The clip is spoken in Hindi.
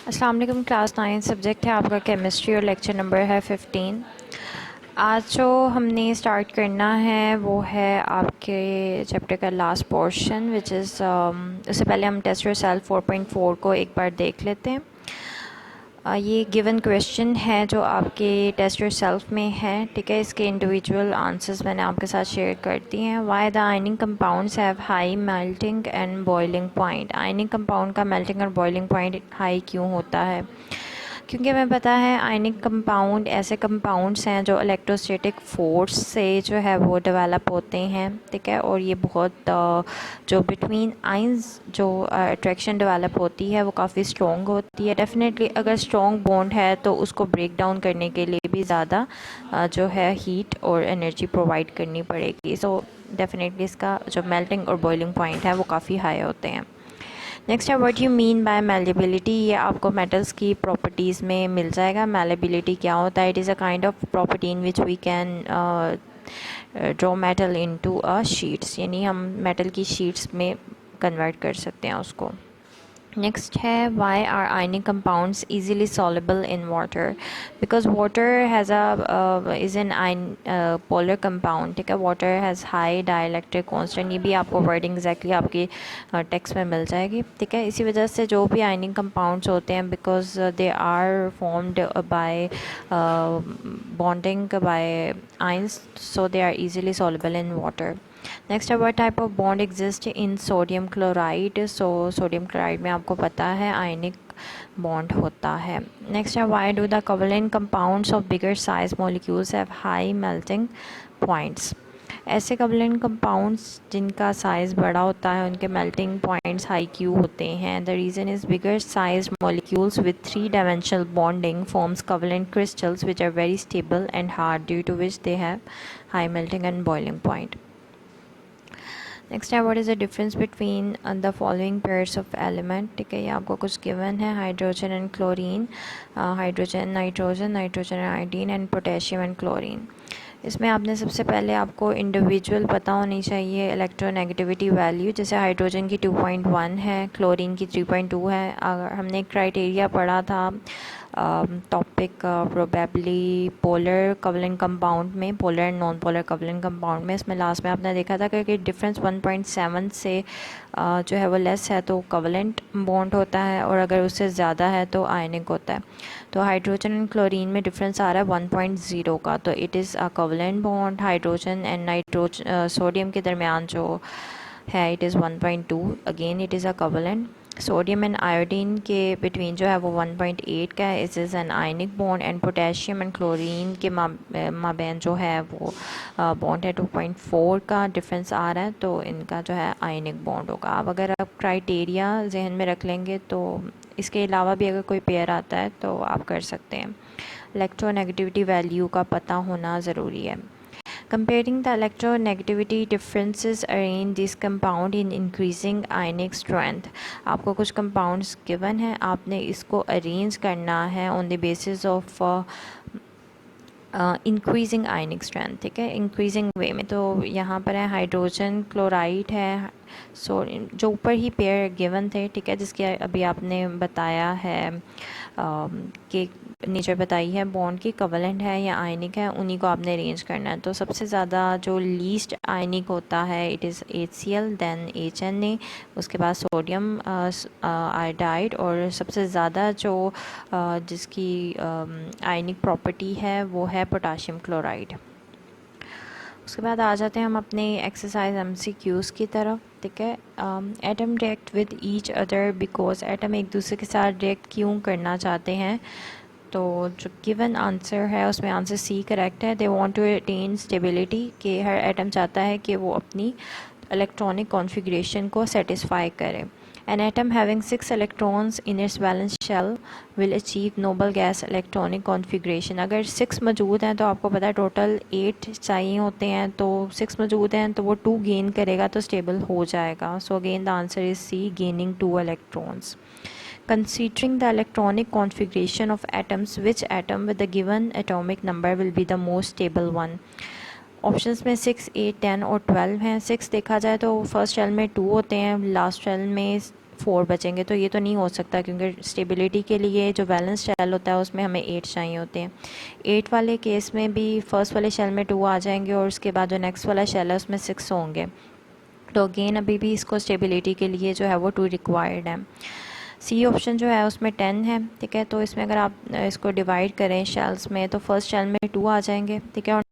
अस्सलाम वालेकुम। क्लास 9 सब्जेक्ट है आपका केमिस्ट्री और लेक्चर नंबर है 15। आज जो हमने स्टार्ट करना है वो है आपके चैप्टर का लास्ट पोर्शन विच इज़ उससे पहले हम टेस्ट योरसेल्फ 4.4 को एक बार देख लेते हैं। ये गिवन क्वेश्चन है जो आपके टेस्ट योरसेल्फ में है, ठीक है। इसके इंडिविजुअल आंसर्स मैंने आपके साथ शेयर कर दिए हैं। Why the ironing compounds have high melting and boiling point. Ironing compound का मेल्टिंग और बॉइलिंग पॉइंट हाई क्यों होता है? क्योंकि हमें पता है आयनिक कंपाउंड ऐसे कंपाउंड्स हैं जो इलेक्ट्रोस्टैटिक फोर्स से जो है वो डेवलप होते हैं, ठीक है। और ये बहुत जो बिटवीन आइंस जो अट्रैक्शन डेवलप होती है वो काफ़ी स्ट्रॉन्ग होती है। डेफिनेटली अगर स्ट्रॉन्ग बॉन्ड है तो उसको ब्रेक डाउन करने के लिए भी ज़्यादा जो है हीट और एनर्जी प्रोवाइड करनी पड़ेगी। सो डेफिनेटली इसका जो मेल्टिंग और बॉइलिंग पॉइंट है वो काफ़ी हाई होते हैं। नेक्स्ट है what you mean by malleability. ये आपको मेटल्स की प्रॉपर्टीज़ में मिल जाएगा। मैलेबिलिटी क्या होता है? It is a kind of property in which we can draw metal into a sheets, यानी हम मेटल की शीट्स में कन्वर्ट कर सकते हैं उसको। नेक्स्ट है why are ionic compounds easily soluble in water. Because water has is an ion polar compound, ठीक है। Water has high dielectric constant. ये भी आपको वर्डिंग एग्जैक्टली आपकी टेक्स्ट में मिल जाएगी, ठीक है। इसी वजह से जो भी आयनिक कंपाउंड्स होते हैं because they are formed by bonding by ions, so they are easily soluble in water. Next है what type of bond exist in sodium chloride. So sodium chloride में आपको पता है आयनिक बॉन्ड होता है। नेक्स्ट है why do the covalent compounds of bigger size molecules have high melting points. ऐसे कोवलेंट कंपाउंड्स जिनका साइज़ बड़ा होता है उनके मेल्टिंग पॉइंट्स हाई क्यों होते हैं? The reason is bigger size molecules with 3 dimensional bonding forms covalent crystals which are very stable and hard due to which they have high melting and boiling point. Next है what is the difference between the following pairs of element, ठीक है। ये आपको कुछ गिवन है, hydrogen and chlorine, hydrogen nitrogen, nitrogen and iodine and potassium and chlorine. इसमें आपने सबसे पहले आपको इंडिविजुअल पता होनी चाहिए इलेक्ट्रोनेगेटिविटी वैल्यू। जैसे हाइड्रोजन की 2.1 है, क्लोरीन की 3.2 है। अगर हमने क्राइटेरिया पढ़ा था topic probably polar covalent compound में, polar and non polar covalent compound में, इसमें लास्ट में आपने देखा था कि डिफरेंस 1.7 से जो है वो लेस है तो कोवलेंट बॉन्ड होता है और अगर उससे ज़्यादा है तो आयनिक होता है। तो हाइड्रोजन एंड क्लोरीन में डिफरेंस आ रहा है 1.0 का, तो it is a covalent bond. Hydrogen and nitrogen sodium के दरमियान जो है it is 1.2, again it is a covalent. Sodium and iodine के बिटवीन जो है वो 1.8 का है, इस is an ionic bond. And potassium and chlorine के माबैन जो है वो बॉन्ड है 2.4 का डिफरेंस आ रहा है, तो इनका जो है आयनिक बॉन्ड होगा। अब अगर आप क्राइटेरिया जहन में रख लेंगे तो इसके अलावा भी अगर कोई पेयर आता है तो आप कर सकते हैं। इलेक्ट्रोनेगेटिविटी वैल्यू का पता होना ज़रूरी है। Comparing the electronegativity differences arrange this compound in increasing ionic strength. आपको कुछ compounds given है, आपने इसको arrange करना है on the basis of increasing ionic strength, ठीक है, इंक्रीजिंग वे में। तो यहाँ पर है हाइड्रोजन क्लोराइड है, सो जो ऊपर ही पेयर गिवन थे, ठीक है, जिसके अभी आपने बताया है कि नेचर बताई है बॉन्ड की, कोवलेंट है या आयनिक है, उन्हीं को आपने अरेंज करना है। तो सबसे ज़्यादा जो लीस्ट आयनिक होता है it is HCl, then HNA, उसके बाद सोडियम आयोडाइड, और सबसे ज़्यादा जो जिसकी आयनिक प्रॉपर्टी है वो है पोटाशियम क्लोराइड। उसके बाद आ जाते हैं हम अपने एक्सरसाइज MCQs की तरफ, ठीक है। Atom react with each other because atom एक दूसरे के साथ रिएक्ट क्यों करना चाहते हैं? तो जो गिवन आंसर है उसमें आंसर सी करेक्ट है। They want to attain stability, कि हर एटम चाहता है कि वो अपनी इलेक्ट्रॉनिक कॉन्फ़िगरेशन को सेटिस्फाई करे। An atom having 6 electrons in its valence shell will achieve noble gas electronic configuration. अगर 6 मौजूद हैं तो आपको पता है टोटल 8 चाहिए होते हैं, तो 6 मौजूद हैं तो वो 2 गेन करेगा तो स्टेबल हो जाएगा। So again the answer is C, gaining 2 electrons. Considering the electronic configuration of atoms, which atom with the given atomic number will be the most stable one? Options में 6, 8, 10 और 12 हैं। 6 देखा जाए तो फर्स्ट शेल में 2 होते हैं, लास्ट शेल में 4 बचेंगे, तो ये तो नहीं हो सकता क्योंकि स्टेबिलिटी के लिए जो बैलेंस शेल होता है उसमें हमें 8 चाहिए होते हैं। 8 वाले केस में भी फर्स्ट वाले शेल में 2 आ जाएंगे और उसके बाद जो नेक्स्ट वाला शेल है उसमें 6 होंगे। तो अगेन अभी भी इसको स्टेबिलिटी के लिए जो है वो 2 रिक्वायर्ड है। सी ऑप्शन जो है उसमें 10 है, ठीक है। तो इसमें अगर आप इसको डिवाइड करें शेल्स में तो फर्स्ट शेल में 2 आ जाएंगे, ठीक है, और